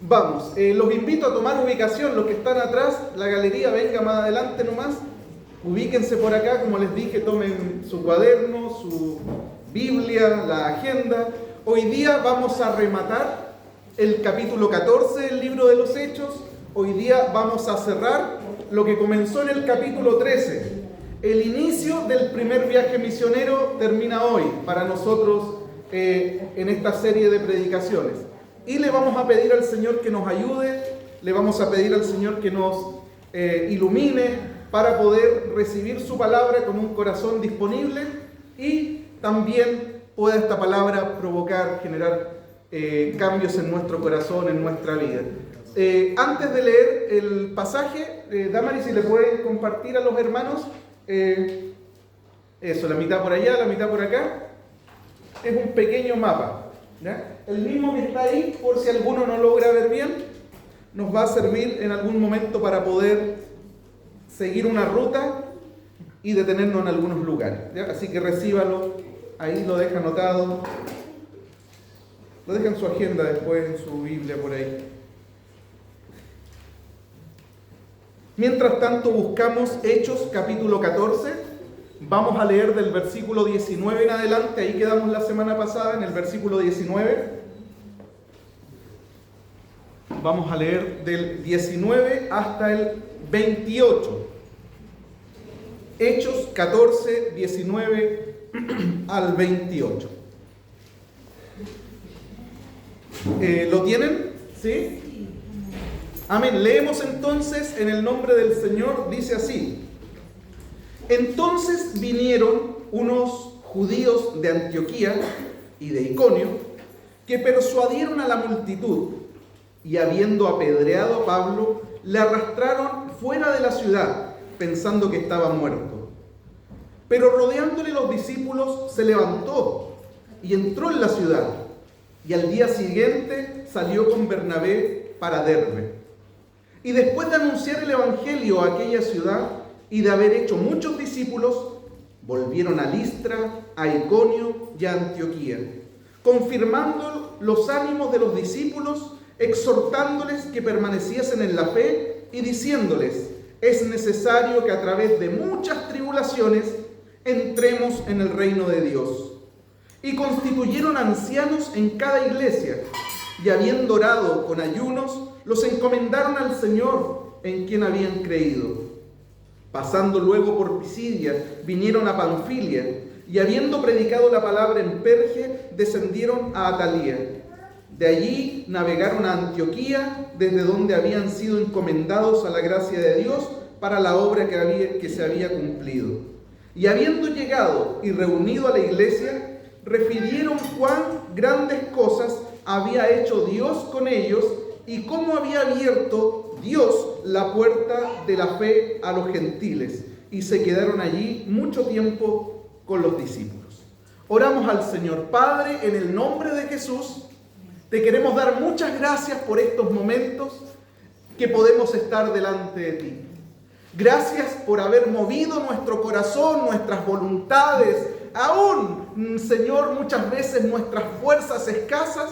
Vamos, los invito a tomar ubicación, los que están atrás, la galería, venga más adelante nomás, ubíquense por acá, como les dije, tomen su cuaderno, su Biblia, la agenda. Hoy día vamos a rematar el capítulo 14 del libro de los Hechos. Hoy día vamos a cerrar lo que comenzó en el capítulo 13. El inicio del primer viaje misionero termina hoy para nosotros en esta serie de predicaciones. Y le vamos a pedir al Señor que nos ayude, le vamos a pedir al Señor que nos ilumine para poder recibir su palabra con un corazón disponible y también pueda esta palabra provocar, generar cambios en nuestro corazón, en nuestra vida. Antes de leer el pasaje, Damaris, si le puedes compartir a los hermanos, eso, la mitad por allá, la mitad por acá, es un pequeño mapa, ¿ya? El mismo que está ahí, por si alguno no logra ver bien, nos va a servir en algún momento para poder seguir una ruta y detenernos en algunos lugares, ¿ya? Así que recíbalo, ahí lo deja anotado, lo deja en su agenda después, en su Biblia por ahí. Mientras tanto buscamos Hechos capítulo 14, vamos a leer del versículo 19 en adelante, ahí quedamos la semana pasada en el versículo 19. Vamos a leer del 19 hasta el 28. Hechos 14, 19 al 28. ¿Lo tienen? ¿Sí? Amén. Leemos entonces en el nombre del Señor, dice así. Entonces vinieron unos judíos de Antioquía y de Iconio que persuadieron a la multitud y habiendo apedreado a Pablo, le arrastraron fuera de la ciudad pensando que estaba muerto. Pero rodeándole los discípulos se levantó y entró en la ciudad y al día siguiente salió con Bernabé para Derbe. Y después de anunciar el evangelio a aquella ciudad y de haber hecho muchos discípulos, volvieron a Listra, a Iconio y a Antioquía, confirmando los ánimos de los discípulos, exhortándoles que permaneciesen en la fe y diciéndoles: es necesario que a través de muchas tribulaciones entremos en el reino de Dios. Y constituyeron ancianos en cada iglesia, y habiendo orado con ayunos, los encomendaron al Señor en quien habían creído. Pasando luego por Pisidia, vinieron a Panfilia, y habiendo predicado la palabra en Perge, descendieron a Atalía. De allí navegaron a Antioquía, desde donde habían sido encomendados a la gracia de Dios para la obra que se había cumplido. Y habiendo llegado y reunido a la iglesia, refirieron cuán grandes cosas había hecho Dios con ellos y cómo había abierto Dios la puerta de la fe a los gentiles. Y se quedaron allí mucho tiempo con los discípulos. Oramos al Señor. Padre, en el nombre de Jesús, te queremos dar muchas gracias por estos momentos que podemos estar delante de ti. Gracias por haber movido nuestro corazón, nuestras voluntades, aún, Señor, muchas veces nuestras fuerzas escasas,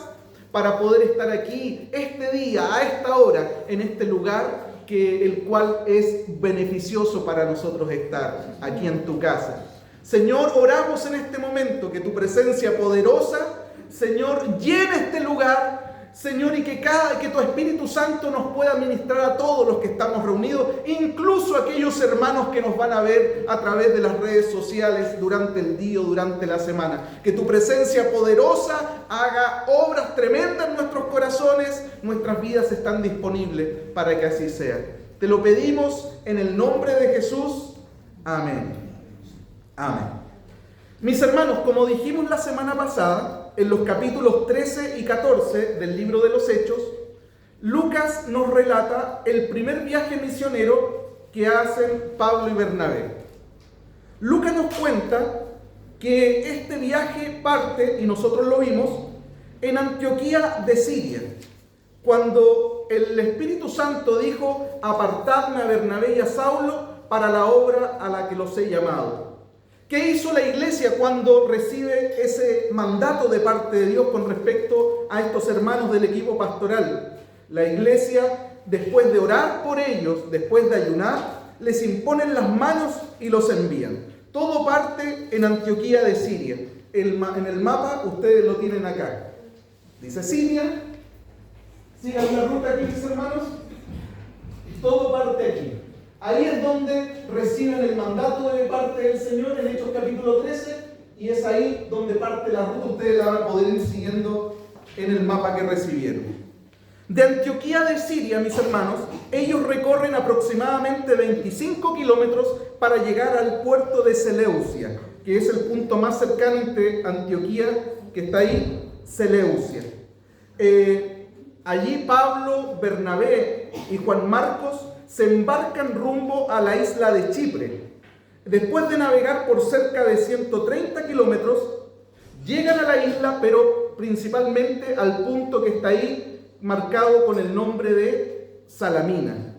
para poder estar aquí este día, a esta hora, en este lugar el cual es beneficioso para nosotros estar aquí en tu casa. Señor, oramos en este momento que tu presencia poderosa, Señor, llene este lugar, Señor, y que tu Espíritu Santo nos pueda ministrar a todos los que estamos reunidos, incluso aquellos hermanos que nos van a ver a través de las redes sociales durante el día o durante la semana. Que tu presencia poderosa haga obras tremendas en nuestros corazones, nuestras vidas están disponibles para que así sea. Te lo pedimos en el nombre de Jesús. Amén. Amén. Mis hermanos, como dijimos la semana pasada, en los capítulos 13 y 14 del libro de los Hechos, Lucas nos relata el primer viaje misionero que hacen Pablo y Bernabé. Lucas nos cuenta que este viaje parte, y nosotros lo vimos, en Antioquía de Siria, cuando el Espíritu Santo dijo: apartadme a Bernabé y a Saulo para la obra a la que los he llamado. ¿Qué hizo la iglesia cuando recibe ese mandato de parte de Dios con respecto a estos hermanos del equipo pastoral? La iglesia, después de orar por ellos, después de ayunar, les imponen las manos y los envían. Todo parte en Antioquía de Siria. En el mapa ustedes lo tienen acá. Dice Siria. Sigan la ruta aquí, mis hermanos. Todo parte aquí. Ahí es donde reciben el mandato de parte del Señor en Hechos capítulo 13, y es ahí donde parte la ruta. Ustedes la van a poder ir siguiendo en el mapa que recibieron. De Antioquía de Siria, mis hermanos, ellos recorren aproximadamente 25 kilómetros para llegar al puerto de Seleucia, que es el punto más cercano entre Antioquía, que está ahí, Seleucia. Allí Pablo, Bernabé y Juan Marcos se embarcan rumbo a la isla de Chipre. Después de navegar por cerca de 130 kilómetros, llegan a la isla, pero principalmente al punto que está ahí marcado con el nombre de Salamina.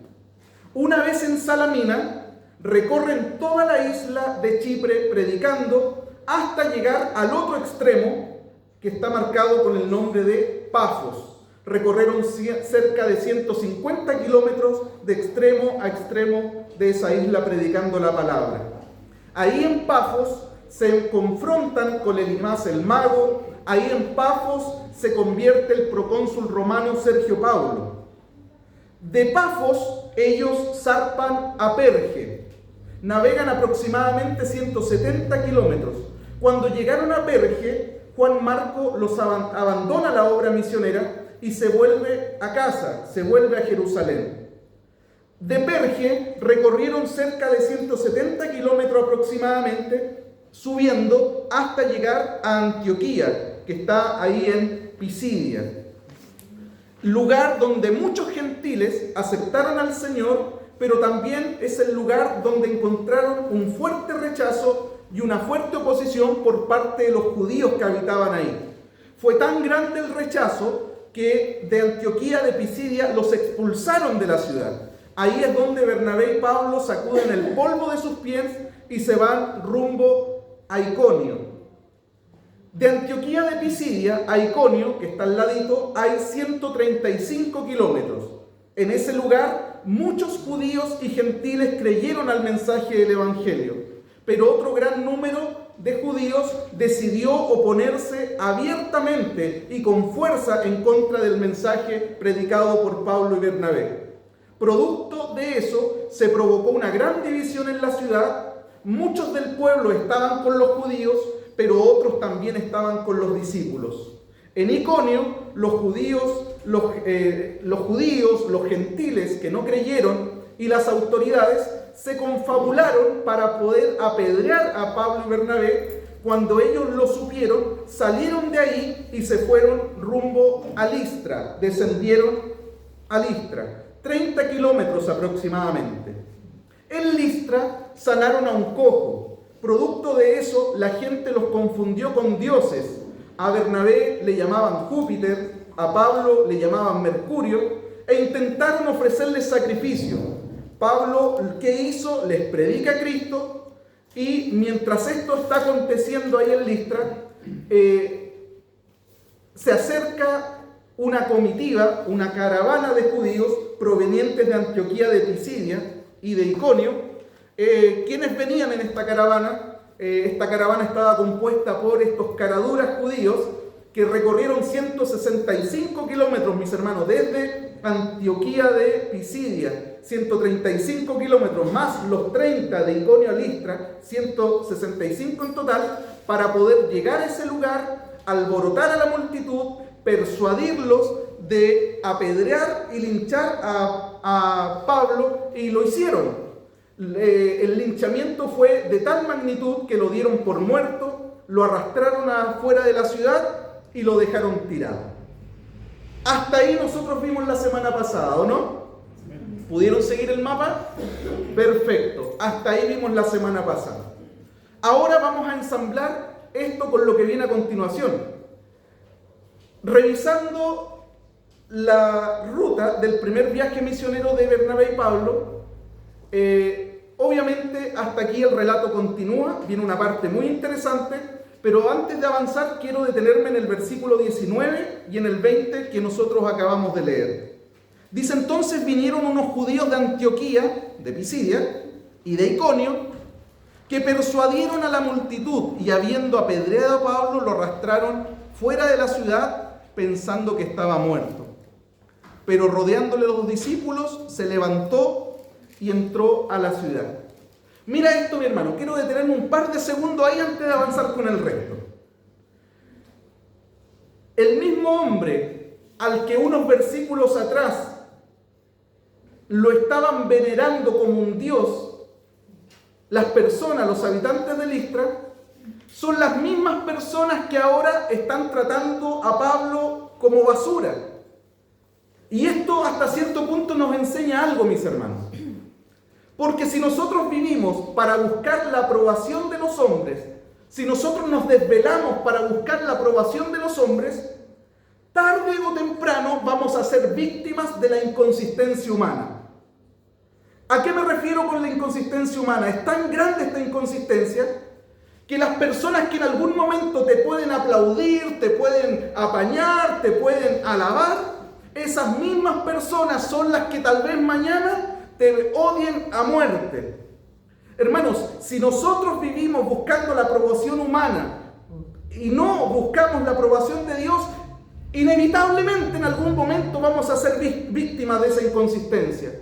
Una vez en Salamina, recorren toda la isla de Chipre predicando hasta llegar al otro extremo que está marcado con el nombre de Pafos. Recorrieron cerca de 150 kilómetros de extremo a extremo de esa isla predicando la palabra. Ahí en Pafos se confrontan con Elimas el mago. Ahí en Pafos se convierte el procónsul romano Sergio Paulo. De Pafos ellos zarpan a Perge. Navegan aproximadamente 170 kilómetros. Cuando llegaron a Perge, Juan Marco los abandona la obra misionera y se vuelve a casa, se vuelve a Jerusalén. De Perge recorrieron cerca de 170 kilómetros aproximadamente, subiendo hasta llegar a Antioquía, que está ahí en Pisidia, lugar donde muchos gentiles aceptaron al Señor, pero también es el lugar donde encontraron un fuerte rechazo y una fuerte oposición por parte de los judíos que habitaban ahí. Fue tan grande el rechazo que de Antioquía de Pisidia los expulsaron de la ciudad. Ahí es donde Bernabé y Pablo sacuden el polvo de sus pies y se van rumbo a Iconio. De Antioquía de Pisidia a Iconio, que está al ladito, hay 135 kilómetros. En ese lugar, muchos judíos y gentiles creyeron al mensaje del Evangelio, pero otro gran número de judíos decidió oponerse abiertamente y con fuerza en contra del mensaje predicado por Pablo y Bernabé. Producto de eso, se provocó una gran división en la ciudad. Muchos del pueblo estaban con los judíos, pero otros también estaban con los discípulos. En Iconio, los gentiles que no creyeron y las autoridades se confabularon para poder apedrear a Pablo y Bernabé. Cuando ellos lo supieron, salieron de ahí y se fueron rumbo a Listra, descendieron a Listra, 30 kilómetros aproximadamente. En Listra sanaron a un cojo. Producto de eso, la gente los confundió con dioses. A Bernabé le llamaban Júpiter, a Pablo le llamaban Mercurio, e intentaron ofrecerles sacrificio. Pablo, ¿qué hizo? Les predica a Cristo, y mientras esto está aconteciendo ahí en Listra, se acerca una comitiva, una caravana de judíos provenientes de Antioquía de Pisidia y de Iconio. ¿Quiénes venían en esta caravana? Esta caravana estaba compuesta por estos caraduras judíos que recorrieron 165 kilómetros, mis hermanos, desde Antioquía de Pisidia, 135 kilómetros más los 30 de Iconio a Listra, 165 en total, para poder llegar a ese lugar, alborotar a la multitud, persuadirlos de apedrear y linchar a Pablo, y lo hicieron. El linchamiento fue de tal magnitud que lo dieron por muerto, lo arrastraron afuera de la ciudad y lo dejaron tirado. Hasta ahí nosotros vimos la semana pasada, ¿o no? ¿Pudieron seguir el mapa? Perfecto, hasta ahí vimos la semana pasada. Ahora vamos a ensamblar esto con lo que viene a continuación. Revisando la ruta del primer viaje misionero de Bernabé y Pablo, obviamente hasta aquí el relato continúa, viene una parte muy interesante, pero antes de avanzar quiero detenerme en el versículo 19 y en el 20 que nosotros acabamos de leer. Dice: entonces vinieron unos judíos de Antioquía, de Pisidia y de Iconio, que persuadieron a la multitud y habiendo apedreado a Pablo lo arrastraron fuera de la ciudad pensando que estaba muerto. Pero rodeándole los discípulos se levantó y entró a la ciudad. Mira esto, mi hermano, quiero detenerme un par de segundos ahí antes de avanzar con el resto. El mismo hombre al que unos versículos atrás lo estaban venerando como un dios, las personas, los habitantes de Listra, son las mismas personas que ahora están tratando a Pablo como basura. Y esto hasta cierto punto nos enseña algo, mis hermanos. Porque si nosotros vivimos para buscar la aprobación de los hombres, si nosotros nos desvelamos para buscar la aprobación de los hombres, tarde o temprano vamos a ser víctimas de la inconsistencia humana. ¿A qué me refiero con la inconsistencia humana? Es tan grande esta inconsistencia que las personas que en algún momento te pueden aplaudir, te pueden apañar, te pueden alabar, esas mismas personas son las que tal vez mañana te odien a muerte. Hermanos, si nosotros vivimos buscando la aprobación humana y no buscamos la aprobación de Dios, inevitablemente en algún momento vamos a ser víctimas de esa inconsistencia.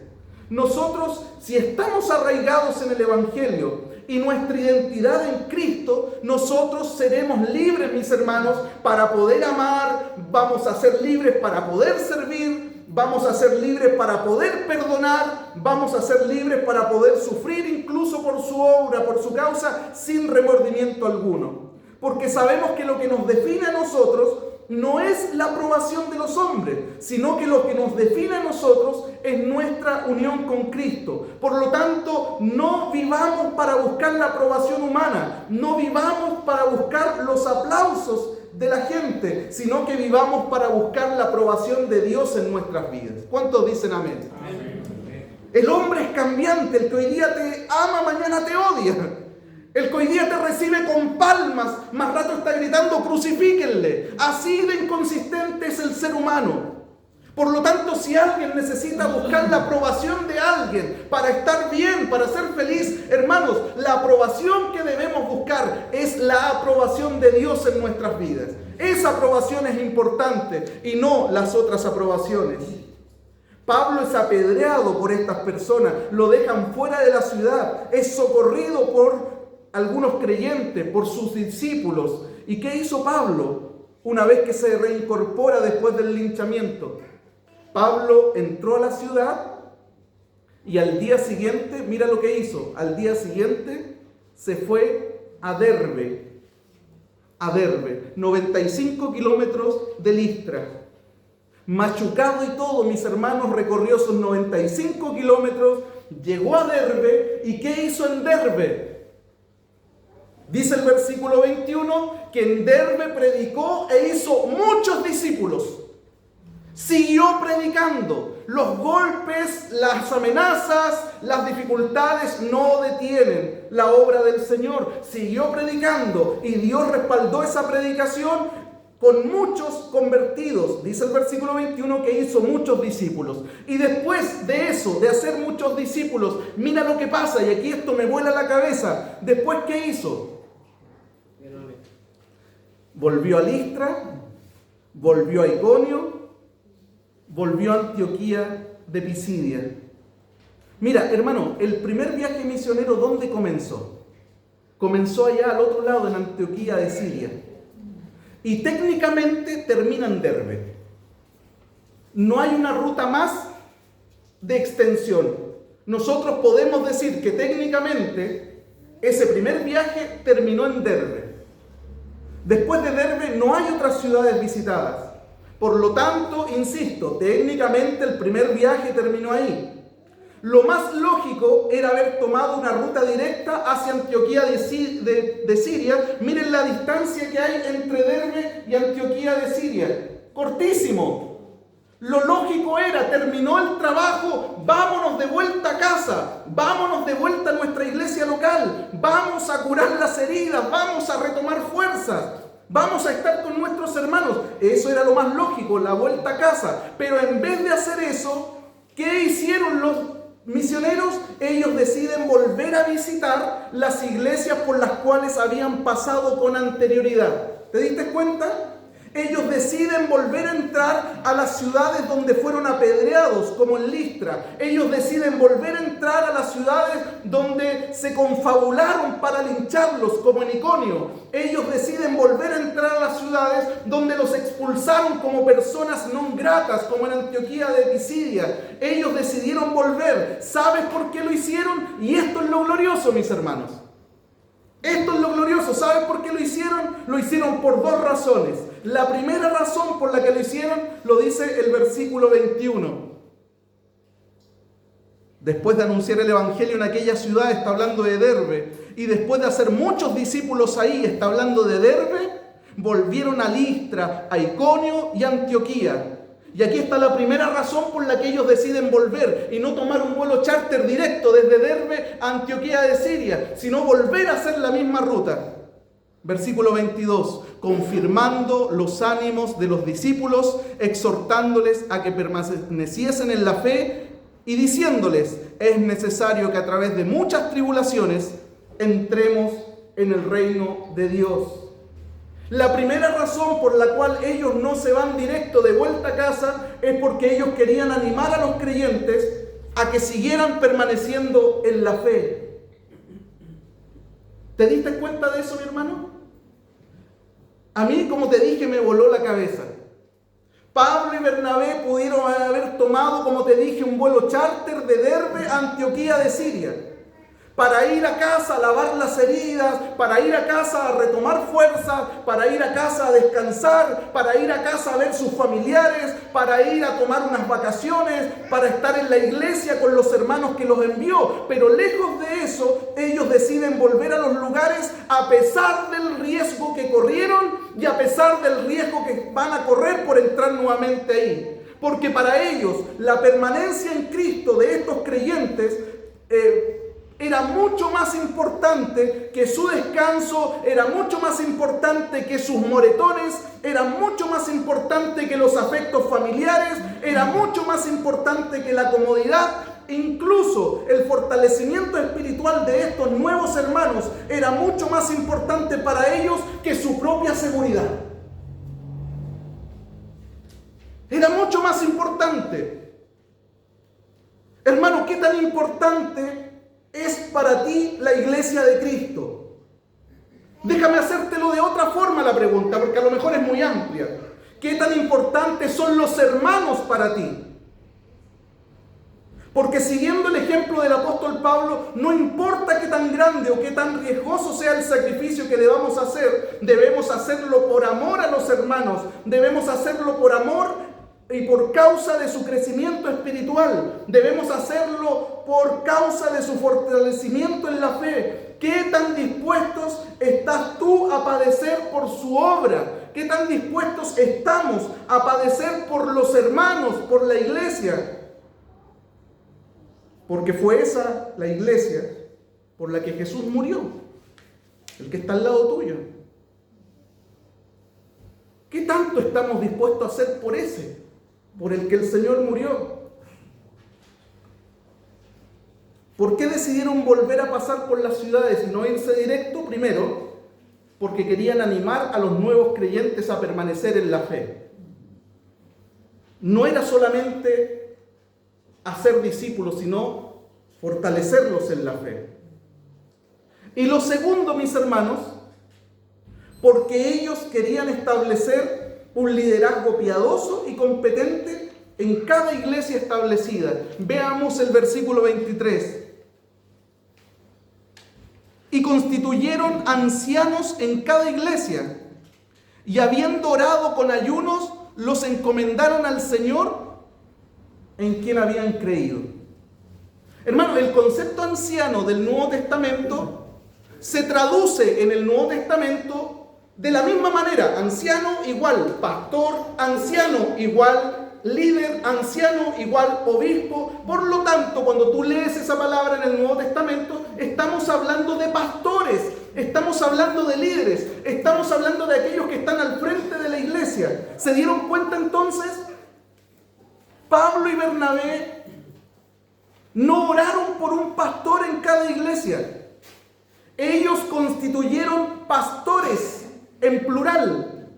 Nosotros, si estamos arraigados en el Evangelio y nuestra identidad en Cristo, nosotros seremos libres, mis hermanos, para poder amar, vamos a ser libres para poder servir, vamos a ser libres para poder perdonar, vamos a ser libres para poder sufrir incluso por su obra, por su causa, sin remordimiento alguno. Porque sabemos que lo que nos define a nosotros no es la aprobación de los hombres, sino que lo que nos define a nosotros es nuestra unión con Cristo. Por lo tanto, no vivamos para buscar la aprobación humana, no vivamos para buscar los aplausos de la gente, sino que vivamos para buscar la aprobación de Dios en nuestras vidas. ¿Cuántos dicen amén? Amén. El hombre es cambiante, el que hoy día te ama, mañana te odia. El que hoy día te recibe con palmas, más rato está gritando: crucifíquenle. Así de inconsistente es el ser humano. Por lo tanto, si alguien necesita buscar la aprobación de alguien para estar bien, para ser feliz, hermanos, la aprobación que debemos buscar es la aprobación de Dios en nuestras vidas. Esa aprobación es importante y no las otras aprobaciones. Pablo es apedreado por estas personas, lo dejan fuera de la ciudad, es socorrido por algunos creyentes, por sus discípulos. ¿Y qué hizo Pablo una vez que se reincorpora después del linchamiento? Pablo entró a la ciudad y al día siguiente, mira lo que hizo, al día siguiente se fue a Derbe, 95 kilómetros de Listra. Machucado y todo, mis hermanos, recorrió esos 95 kilómetros, llegó a Derbe. ¿Y qué hizo en Derbe? Dice el versículo 21 que en Derbe predicó e hizo muchos discípulos. Siguió predicando. Los golpes, las amenazas, las dificultades no detienen la obra del Señor. Siguió predicando y Dios respaldó esa predicación con muchos convertidos. Dice el versículo 21 que hizo muchos discípulos. Y después de eso, de hacer muchos discípulos, mira lo que pasa, y aquí esto me vuela la cabeza. Después, ¿qué hizo? Volvió a Listra, volvió a Iconio, volvió a Antioquía de Pisidia. Mira, hermano, el primer viaje misionero, ¿dónde comenzó? Comenzó allá al otro lado, en Antioquía de Siria. Y técnicamente termina en Derbe. No hay una ruta más de extensión. Nosotros podemos decir que técnicamente ese primer viaje terminó en Derbe. Después de Derbe no hay otras ciudades visitadas. Por lo tanto, insisto, técnicamente el primer viaje terminó ahí. Lo más lógico era haber tomado una ruta directa hacia Antioquía de Siria. Miren la distancia que hay entre Derbe y Antioquía de Siria. Cortísimo. Lo lógico era, terminó el trabajo, vámonos de vuelta a casa, vámonos de vuelta a nuestra iglesia local, vamos a curar las heridas, vamos a retomar fuerzas, vamos a estar con nuestros hermanos. Eso era lo más lógico, la vuelta a casa. Pero en vez de hacer eso, ¿Qué hicieron los misioneros? Ellos deciden volver a visitar las iglesias por las cuales habían pasado con anterioridad. ¿Te diste cuenta? Ellos deciden volver a entrar a las ciudades donde fueron apedreados, como en Listra. Ellos deciden volver a entrar a las ciudades donde se confabularon para lincharlos, como en Iconio. Ellos deciden volver a entrar a las ciudades donde los expulsaron como personas non gratas, como en Antioquía de Pisidia. Ellos decidieron volver. ¿Sabes por qué lo hicieron? Y esto es lo glorioso, mis hermanos. Esto es lo glorioso. ¿Sabes por qué lo hicieron? Lo hicieron por dos razones. La primera razón por la que lo hicieron lo dice el versículo 21. Después de anunciar el evangelio en aquella ciudad, está hablando de Derbe, y después de hacer muchos discípulos ahí, está hablando de Derbe, volvieron a Listra, a Iconio y a Antioquía. Y aquí está la primera razón por la que ellos deciden volver y no tomar un vuelo charter directo desde Derbe a Antioquía de Siria, sino volver a hacer la misma ruta. Versículo 22, confirmando los ánimos de los discípulos, exhortándoles a que permaneciesen en la fe y diciéndoles, es necesario que a través de muchas tribulaciones entremos en el reino de Dios. La primera razón por la cual ellos no se van directo de vuelta a casa es porque ellos querían animar a los creyentes a que siguieran permaneciendo en la fe. ¿Te diste cuenta de eso, mi hermano? A mí, como te dije, me voló la cabeza. Pablo y Bernabé pudieron haber tomado, como te dije, un vuelo charter de Derbe a Antioquía de Siria, para ir a casa a lavar las heridas, para ir a casa a retomar fuerzas, para ir a casa a descansar, para ir a casa a ver sus familiares, para ir a tomar unas vacaciones, para estar en la iglesia con los hermanos que los envió. Pero lejos de eso, ellos deciden volver a los lugares a pesar del riesgo que corrieron y a pesar del riesgo que van a correr por entrar nuevamente ahí. Porque para ellos la permanencia en Cristo de estos creyentes era mucho más importante que su descanso, era mucho más importante que sus moretones, era mucho más importante que los afectos familiares, era mucho más importante que la comodidad. Incluso el fortalecimiento espiritual de estos nuevos hermanos era mucho más importante para ellos que su propia seguridad. Era mucho más importante. Hermano, ¿qué tan importante es para ti la iglesia de Cristo? Déjame hacértelo de otra forma la pregunta, porque a lo mejor es muy amplia. ¿Qué tan importantes son los hermanos para ti? Porque siguiendo el ejemplo del apóstol Pablo, no importa qué tan grande o qué tan riesgoso sea el sacrificio que debamos hacer, debemos hacerlo por amor a los hermanos, debemos hacerlo por amor y por causa de su crecimiento espiritual. Debemos hacerlo por causa de su fortalecimiento en la fe. ¿Qué tan dispuestos estás tú a padecer por su obra? ¿Qué tan dispuestos estamos a padecer por los hermanos, por la iglesia? Porque fue esa la iglesia por la que Jesús murió, el que está al lado tuyo. ¿Qué tanto estamos dispuestos a hacer por ese, por el que el Señor murió? ¿Por qué decidieron volver a pasar por las ciudades y no irse directo? Primero, porque querían animar a los nuevos creyentes a permanecer en la fe. No era solamente hacer discípulos, sino fortalecerlos en la fe. Y lo segundo, mis hermanos, porque ellos querían establecer un liderazgo piadoso y competente en cada iglesia establecida. Veamos el versículo 23. Y constituyeron ancianos en cada iglesia, y habiendo orado con ayunos, los encomendaron al Señor en quien habían creído. Hermano, el concepto anciano del Nuevo Testamento se traduce en el Nuevo Testamento de la misma manera. Anciano igual pastor, anciano igual líder, anciano igual obispo. Por lo tanto, cuando tú lees esa palabra en el Nuevo Testamento, estamos hablando de pastores, estamos hablando de líderes, estamos hablando de aquellos que están al frente de la iglesia. ¿Se dieron cuenta entonces? Pablo y Bernabé No oraron por un pastor en cada iglesia. Ellos constituyeron pastores en plural.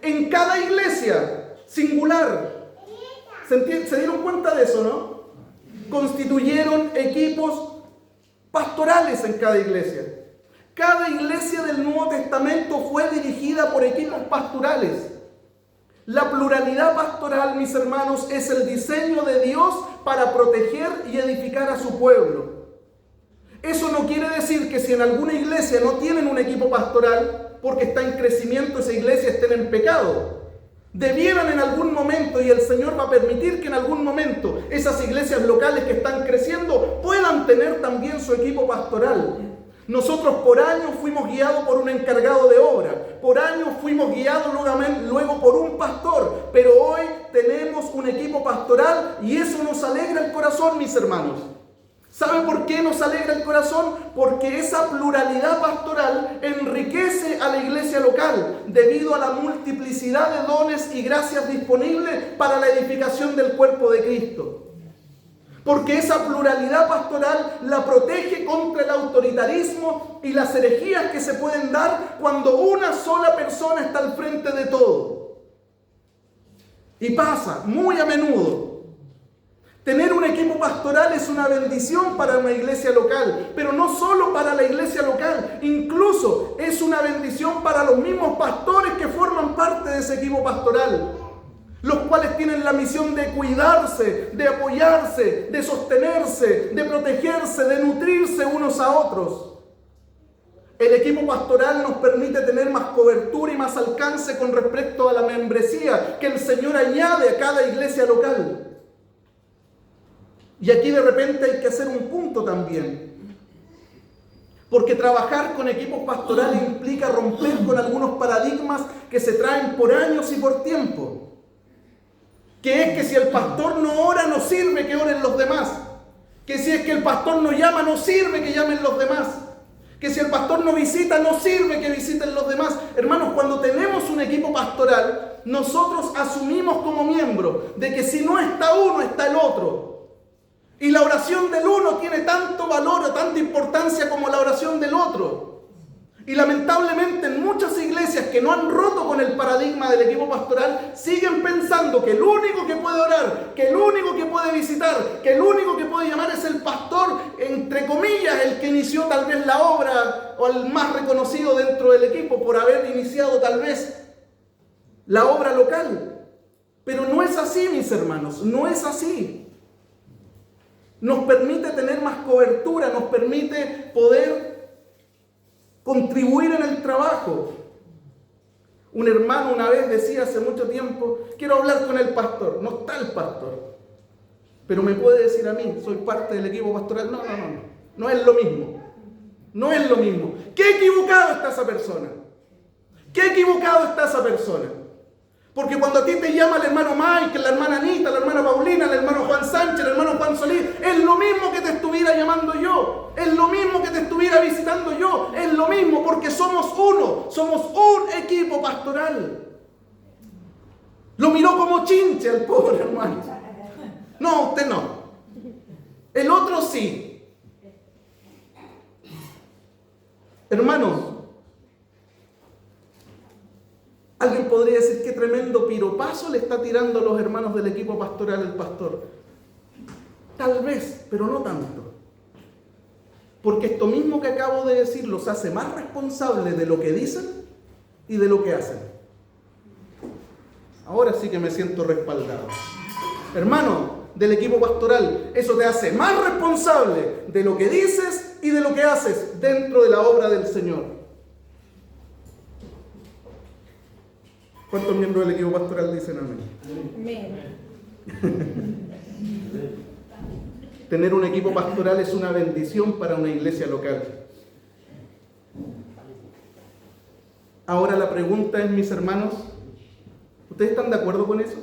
En cada iglesia, singular. ¿Se dieron cuenta de eso, no? Constituyeron equipos pastorales en cada iglesia. Cada iglesia del Nuevo Testamento fue dirigida por equipos pastorales. La pluralidad pastoral, mis hermanos, es el diseño de Dios para proteger y edificar a su pueblo. Eso no quiere decir que si en alguna iglesia no tienen un equipo pastoral, porque está en crecimiento esa iglesia, estén en pecado. Debieran en algún momento, y el Señor va a permitir que en algún momento esas iglesias locales que están creciendo puedan tener también su equipo pastoral. Nosotros por años fuimos guiados por un encargado de obra, por años fuimos guiados luego por un pastor, pero hoy tenemos un equipo pastoral y eso nos alegra el corazón, mis hermanos. ¿Saben por qué nos alegra el corazón? Porque esa pluralidad pastoral enriquece a la iglesia local debido a la multiplicidad de dones y gracias disponibles para la edificación del cuerpo de Cristo. Porque esa pluralidad pastoral la protege contra el autoritarismo y las herejías que se pueden dar cuando una sola persona está al frente de todo. Y pasa muy a menudo. Tener un equipo pastoral es una bendición para una iglesia local, pero no solo para la iglesia local, incluso es una bendición para los mismos pastores que forman parte de ese equipo pastoral, los cuales tienen la misión de cuidarse, de apoyarse, de sostenerse, de protegerse, de nutrirse unos a otros. El equipo pastoral nos permite tener más cobertura y más alcance con respecto a la membresía que el Señor añade a cada iglesia local. Y aquí de repente hay que hacer un punto también. Porque trabajar con equipos pastorales implica romper con algunos paradigmas que se traen por años y por tiempo. Que es que si el pastor no ora, no sirve que oren los demás. Que si es que el pastor no llama, no sirve que llamen los demás. Que si el pastor no visita, no sirve que visiten los demás. Hermanos, cuando tenemos un equipo pastoral, nosotros asumimos como miembros de que si no está uno, está el otro. Y la oración del uno tiene tanto valor o tanta importancia como la oración del otro. Y lamentablemente en muchas iglesias que no han roto con el paradigma del equipo pastoral, siguen pensando que el único que puede orar, que el único que puede visitar, que el único que puede llamar es el pastor, entre comillas, el que inició tal vez la obra o el más reconocido dentro del equipo por haber iniciado tal vez la obra local. Pero no es así, mis hermanos, no es así. Nos permite tener más cobertura, nos permite poder contribuir en el trabajo. Un hermano una vez decía hace mucho tiempo, quiero hablar con el pastor. No está el pastor, pero me puede decir a mí, soy parte del equipo pastoral. No es lo mismo. No es lo mismo. ¿Qué equivocado está esa persona? ¿Qué equivocado está esa persona? Porque cuando a ti te llama el hermano Mike, la hermana Anita, la hermana Paulina, el hermano Juan Sánchez, el hermano Juan Solís, es lo mismo que te estuviera llamando yo, es lo mismo que te estuviera visitando yo, es lo mismo porque somos uno, somos un equipo pastoral. Lo miró como chinche al pobre hermano. No, usted no. El otro sí. Hermanos, alguien podría decir qué tremendo piropazo le está tirando a los hermanos del equipo pastoral el pastor. Tal vez, pero no tanto. Porque esto mismo que acabo de decir los hace más responsables de lo que dicen y de lo que hacen. Ahora sí que me siento respaldado. Hermano del equipo pastoral, eso te hace más responsable de lo que dices y de lo que haces dentro de la obra del Señor. ¿Cuántos miembros del equipo pastoral dicen amén? Amén. Tener un equipo pastoral es una bendición para una iglesia local. Ahora la pregunta es, mis hermanos, ¿ustedes están de acuerdo con eso?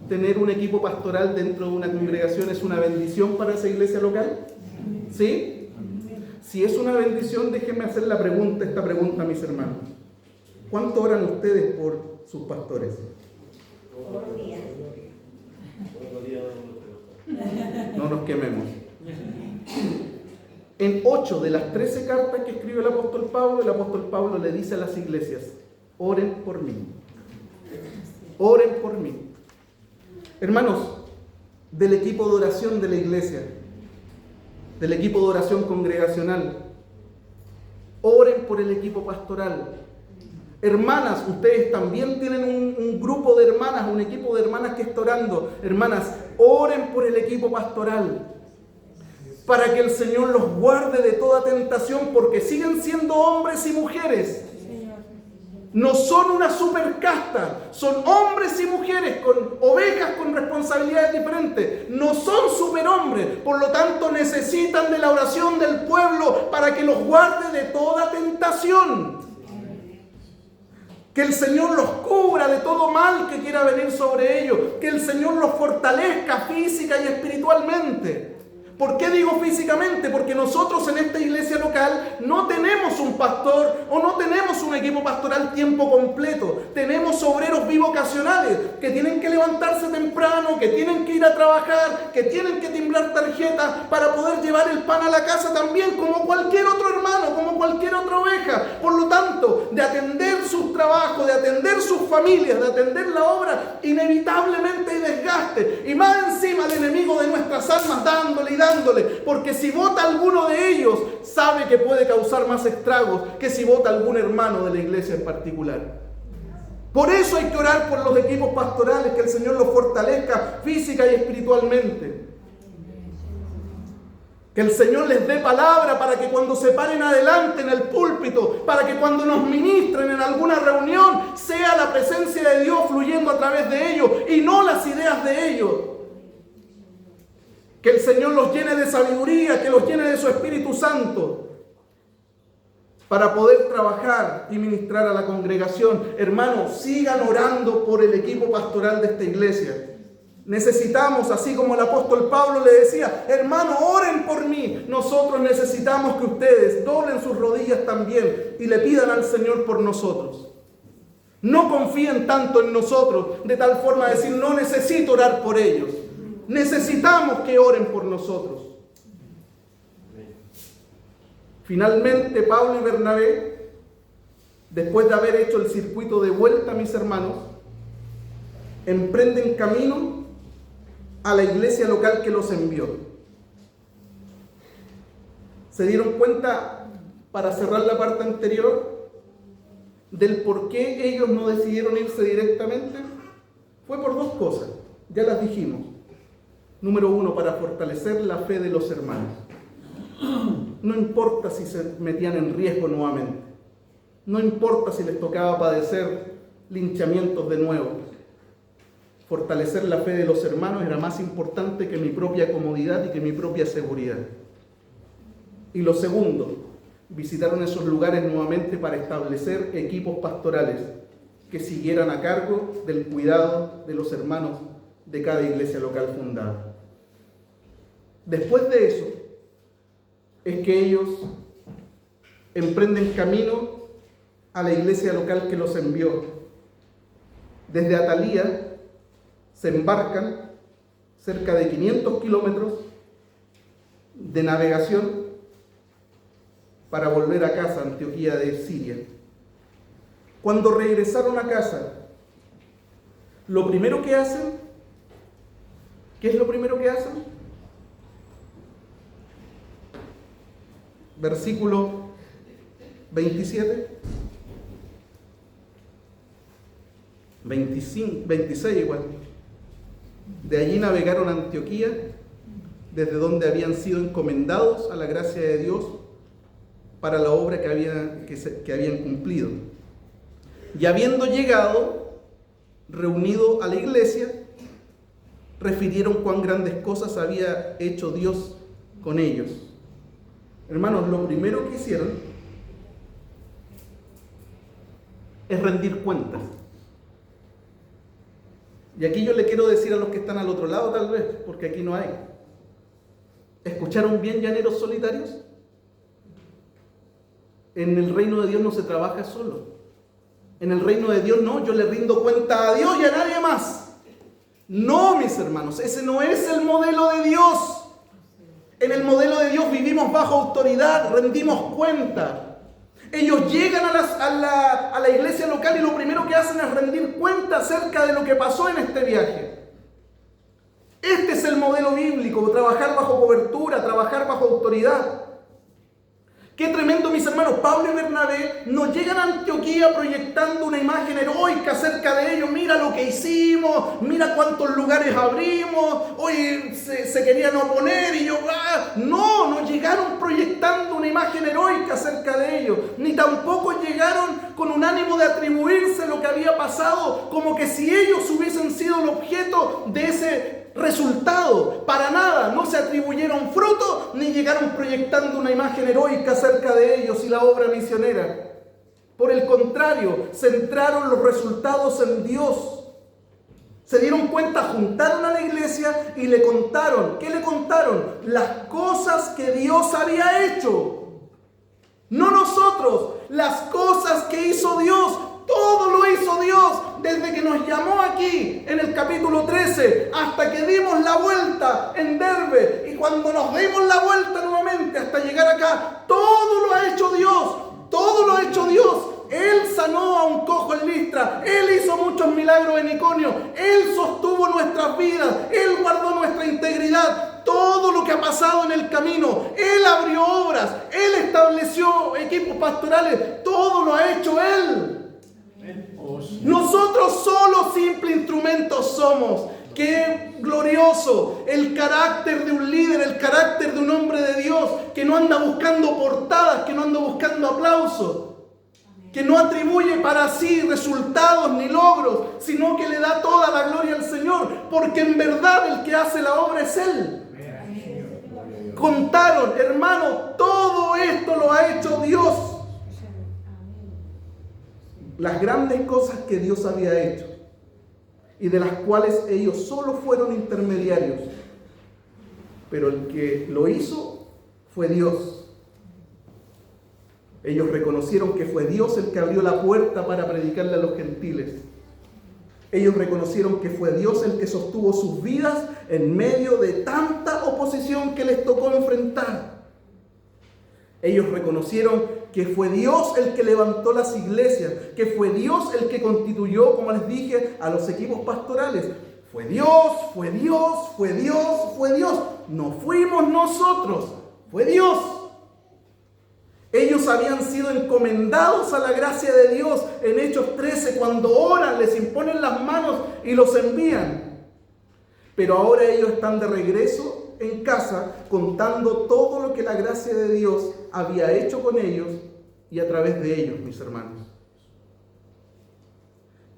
¿Tener un equipo pastoral dentro de una congregación es una bendición para esa iglesia local? ¿Sí? Si es una bendición, déjenme hacer esta pregunta, mis hermanos. ¿Cuánto oran ustedes por sus pastores? No nos quememos. En 8 de las 13 cartas que escribe el apóstol Pablo le dice a las iglesias: oren por mí. Oren por mí. Hermanos, del equipo de oración de la iglesia, del equipo de oración congregacional, oren por el equipo pastoral. Hermanas, ustedes también tienen un grupo de hermanas, un equipo de hermanas que está orando. Hermanas, oren por el equipo pastoral, para que el Señor los guarde de toda tentación, porque siguen siendo hombres y mujeres. No son una supercasta, son hombres y mujeres con ovejas con responsabilidades diferentes. No son superhombres, por lo tanto necesitan de la oración del pueblo para que los guarde de toda tentación. Que el Señor los cubra de todo mal que quiera venir sobre ellos. Que el Señor los fortalezca física y espiritualmente. ¿Por qué digo físicamente? Porque nosotros en esta iglesia local no tenemos un pastor o no tenemos un equipo pastoral tiempo completo. Tenemos obreros bivocacionales que tienen que levantarse temprano, que tienen que ir a trabajar, que tienen que timbrar tarjetas para poder llevar el pan a la casa también, como cualquier otro hermano, como cualquier otra oveja. Por lo tanto, de atender sus trabajos, de atender sus familias, de atender la obra, inevitablemente hay desgaste. Y más encima el enemigo de nuestras almas dándole y dándole, porque si vota alguno de ellos, sabe que puede causar más estragos que si vota algún hermano de la iglesia en particular. Por eso hay que orar por los equipos pastorales, que el Señor los fortalezca física y espiritualmente. Que el Señor les dé palabra para que cuando se paren adelante en el púlpito, para que cuando nos ministren en alguna reunión, sea la presencia de Dios fluyendo a través de ellos y no las ideas de ellos. Que el Señor los llene de sabiduría, que los llene de su Espíritu Santo, para poder trabajar y ministrar a la congregación. Hermanos, sigan orando por el equipo pastoral de esta iglesia. Necesitamos, así como el apóstol Pablo le decía: hermano, oren por mí. Nosotros necesitamos que ustedes doblen sus rodillas también y le pidan al Señor por nosotros. No confíen tanto en nosotros de tal forma de decir: no necesito orar por ellos. Necesitamos que oren por nosotros. Finalmente, Pablo y Bernabé, después de haber hecho el circuito de vuelta, mis hermanos, emprenden camino a la iglesia local que los envió. ¿Se dieron cuenta, para cerrar la parte anterior, del por qué ellos no decidieron irse directamente? Fue por dos cosas, ya las dijimos. Número uno, para fortalecer la fe de los hermanos. No importa si se metían en riesgo nuevamente. No importa si les tocaba padecer linchamientos de nuevo. Fortalecer la fe de los hermanos era más importante que mi propia comodidad y que mi propia seguridad. Y lo segundo, visitaron esos lugares nuevamente para establecer equipos pastorales que siguieran a cargo del cuidado de los hermanos de cada iglesia local fundada. Después de eso, es que ellos emprenden camino a la iglesia local que los envió. Desde Atalía se embarcan cerca de 500 kilómetros de navegación para volver a casa, a Antioquía de Siria. Cuando regresaron a casa, lo primero que hacen, ¿qué es lo primero que hacen? Versículo 27, 25, 26 igual. De allí navegaron a Antioquía, desde donde habían sido encomendados a la gracia de Dios para la obra que habían cumplido. Y habiendo llegado, reunido a la iglesia, refirieron cuán grandes cosas había hecho Dios con ellos. Hermanos, lo primero que hicieron es rendir cuentas. Y aquí yo le quiero decir a los que están al otro lado, tal vez, porque aquí no hay. ¿Escucharon bien, llaneros solitarios? En el reino de Dios no se trabaja solo. En el reino de Dios no, yo le rindo cuenta a Dios y a nadie más. No, mis hermanos, ese no es el modelo de Dios. En el modelo de Dios vivimos bajo autoridad, rendimos cuenta. Ellos llegan a la iglesia local y lo primero que hacen es rendir cuenta acerca de lo que pasó en este viaje. Este es el modelo bíblico, trabajar bajo cobertura, trabajar bajo autoridad. Qué tremendo, mis hermanos. Pablo y Bernabé nos llegan a Antioquía proyectando una imagen heroica acerca de ellos. Mira lo que hicimos, mira cuántos lugares abrimos. Oye, se querían oponer y yo... No llegaron proyectando una imagen heroica acerca de ellos. Ni tampoco llegaron con un ánimo de atribuirse lo que había pasado, como que si ellos hubiesen sido el objeto de ese resultado. Para nada, no se atribuyeron fruto ni llegaron proyectando una imagen heroica acerca de ellos y la obra misionera. Por el contrario, centraron los resultados en Dios. Se dieron cuenta, juntaron a la iglesia y le contaron. ¿Qué le contaron? Las cosas que Dios había hecho. No nosotros, las cosas que hizo Dios. Todo lo hizo Dios desde que nos llamó aquí en el capítulo 13 hasta que dimos la vuelta en Derbe, y cuando nos dimos la vuelta nuevamente hasta llegar acá, todo lo ha hecho Dios, todo lo ha hecho Dios. Él sanó a un cojo en Listra, Él hizo muchos milagros en Iconio, Él sostuvo nuestras vidas, Él guardó nuestra integridad. Todo lo que ha pasado en el camino, Él abrió obras, Él estableció equipos pastorales, todo lo ha hecho Él. Nosotros solo simples instrumentos somos. Qué glorioso el carácter de un líder, el carácter de un hombre de Dios que no anda buscando portadas, que no anda buscando aplausos, que no atribuye para sí resultados ni logros, sino que le da toda la gloria al Señor, porque en verdad el que hace la obra es Él. Contaron, hermanos, todo esto lo ha hecho Dios. Las grandes cosas que Dios había hecho y de las cuales ellos solo fueron intermediarios, pero el que lo hizo fue Dios. Ellos reconocieron que fue Dios el que abrió la puerta para predicarle a los gentiles. Ellos reconocieron que fue Dios el que sostuvo sus vidas en medio de tanta oposición que les tocó enfrentar. Ellos reconocieron que fue Dios el que levantó las iglesias, que fue Dios el que constituyó, como les dije, a los equipos pastorales. Fue Dios, fue Dios, fue Dios, fue Dios. No fuimos nosotros, fue Dios. Ellos habían sido encomendados a la gracia de Dios en Hechos 13, cuando oran, les imponen las manos y los envían. Pero ahora ellos están de regreso en casa contando todo lo que la gracia de Dios había hecho con ellos y a través de ellos, mis hermanos.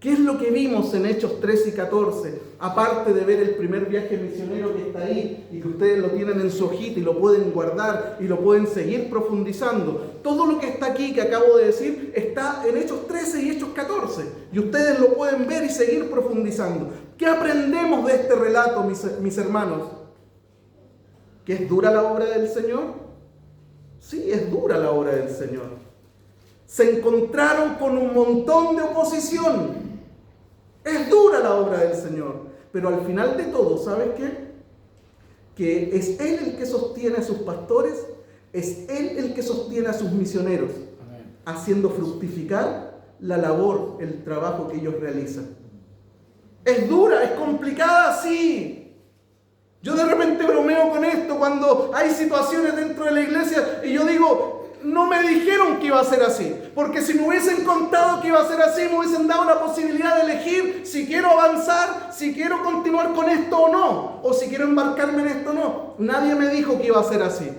¿Qué es lo que vimos en Hechos 13 y 14? Aparte de ver el primer viaje misionero que está ahí y que ustedes lo tienen en su hojita y lo pueden guardar y lo pueden seguir profundizando. Todo lo que está aquí que acabo de decir está en Hechos 13 y Hechos 14 y ustedes lo pueden ver y seguir profundizando. ¿Qué aprendemos de este relato, mis hermanos? ¿Que es dura la obra del Señor? Sí, es dura la obra del Señor. Se encontraron con un montón de oposición. Es dura la obra del Señor. Pero al final de todo, ¿sabes qué? Que es Él el que sostiene a sus pastores, es Él el que sostiene a sus misioneros, haciendo fructificar la labor, el trabajo que ellos realizan. Es dura, es complicada, sí. Yo de repente bromeo con esto cuando hay situaciones dentro de la iglesia y yo digo, no me dijeron que iba a ser así, porque si me hubiesen contado que iba a ser así, me hubiesen dado la posibilidad de elegir si quiero avanzar, si quiero continuar con esto o no, o si quiero embarcarme en esto o no. Nadie me dijo que iba a ser así.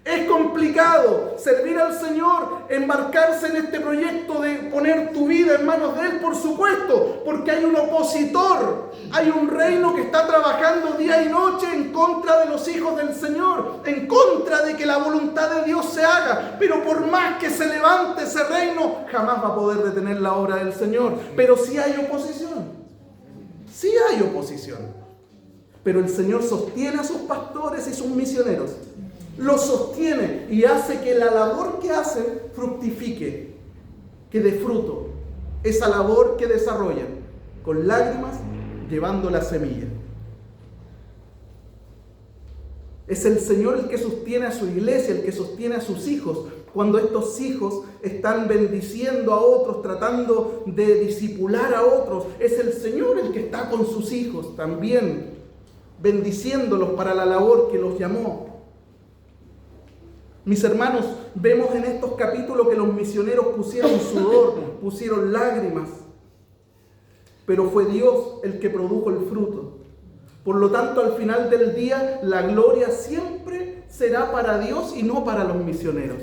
Es complicado servir al Señor, embarcarse en este proyecto de poner tu vida en manos de Él, por supuesto, porque hay un opositor, hay un reino que está trabajando día y noche en contra de los hijos del Señor, en contra de que la voluntad de Dios se haga. Pero por más que se levante ese reino, jamás va a poder detener la obra del Señor. Pero sí hay oposición, sí hay oposición. Pero el Señor sostiene a sus pastores y sus misioneros. Los sostiene y hace que la labor que hacen fructifique, que dé fruto. Esa labor que desarrollan con lágrimas, llevando la semilla. Es el Señor el que sostiene a su iglesia, el que sostiene a sus hijos. Cuando estos hijos están bendiciendo a otros, tratando de discipular a otros, es el Señor el que está con sus hijos también, bendiciéndolos para la labor que los llamó. Mis hermanos, vemos en estos capítulos que los misioneros pusieron sudor, pusieron lágrimas, pero fue Dios el que produjo el fruto. Por lo tanto, al final del día, la gloria siempre será para Dios y no para los misioneros.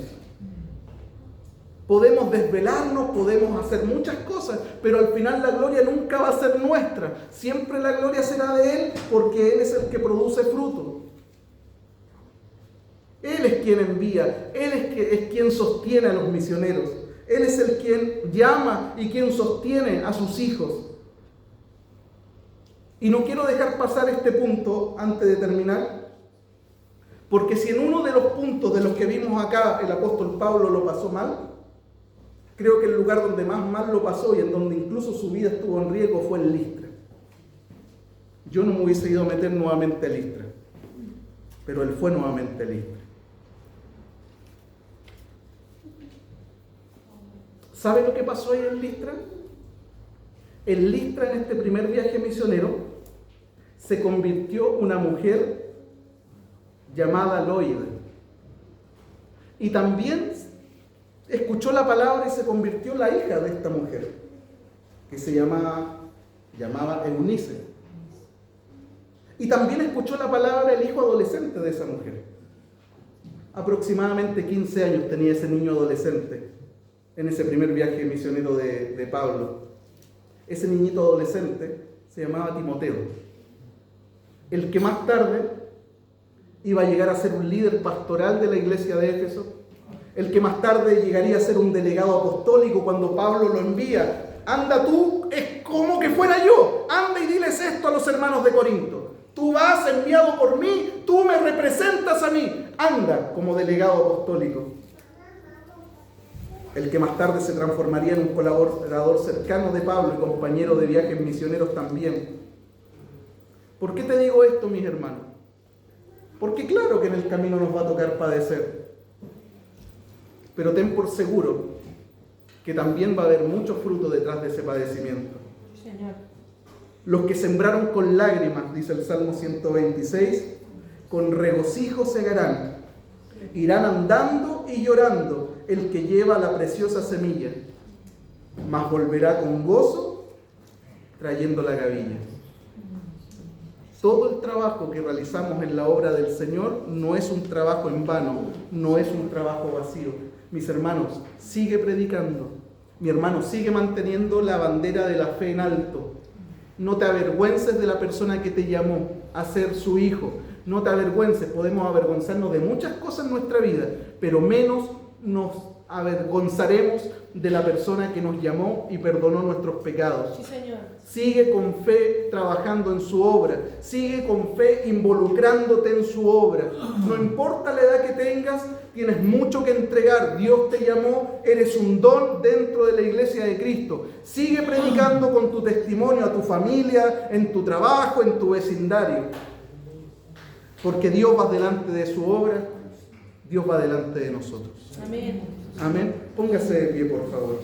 Podemos desvelarnos, podemos hacer muchas cosas, pero al final la gloria nunca va a ser nuestra. Siempre la gloria será de Él, porque Él es el que produce fruto. Él es quien envía, Él es quien sostiene a los misioneros. Él es el quien llama y quien sostiene a sus hijos. Y no quiero dejar pasar este punto antes de terminar, porque si en uno de los puntos de los que vimos acá el apóstol Pablo lo pasó mal, creo que el lugar donde más mal lo pasó y en donde incluso su vida estuvo en riesgo fue en Listra. Yo no me hubiese ido a meter nuevamente a Listra, pero él fue nuevamente a Listra. ¿Sabe lo que pasó ahí en Listra? En Listra, en este primer viaje misionero, se convirtió una mujer llamada Loida. Y también escuchó la palabra y se convirtió la hija de esta mujer, que se llamaba Eunice. Y también escuchó la palabra el hijo adolescente de esa mujer. Aproximadamente 15 años tenía ese niño adolescente en ese primer viaje misionero de Pablo. Ese niñito adolescente se llamaba Timoteo, el que más tarde iba a llegar a ser un líder pastoral de la iglesia de Éfeso, el que más tarde llegaría a ser un delegado apostólico cuando Pablo lo envía. Anda tú, es como que fuera yo, anda y diles esto a los hermanos de Corinto. Tú vas enviado por mí, tú me representas a mí, anda como delegado apostólico. El que más tarde se transformaría en un colaborador cercano de Pablo y compañero de viajes misioneros también. ¿Por qué te digo esto, mis hermanos? Porque claro que en el camino nos va a tocar padecer, pero ten por seguro que también va a haber mucho fruto detrás de ese padecimiento. Señor. Los que sembraron con lágrimas, dice el Salmo 126, con regocijo segarán, irán andando y llorando el que lleva la preciosa semilla, mas volverá con gozo trayendo la gavilla. Todo el trabajo que realizamos en la obra del Señor no es un trabajo en vano, no es un trabajo vacío. Mis hermanos, sigue predicando. Mi hermano, sigue manteniendo la bandera de la fe en alto. No te avergüences de la persona que te llamó a ser su hijo. No te avergüences, podemos avergonzarnos de muchas cosas en nuestra vida, pero menos nos avergonzaremos de la persona que nos llamó y perdonó nuestros pecados. Sí, Señor. Sigue con fe trabajando en su obra. Sigue con fe involucrándote en su obra. No importa la edad que tengas, tienes mucho que entregar. Dios te llamó, eres un don dentro de la iglesia de Cristo. Sigue predicando con tu testimonio a tu familia, en tu trabajo, en tu vecindario. Porque Dios va delante de su obra, Dios va delante de nosotros. Amén. Amén. Póngase de pie, por favor.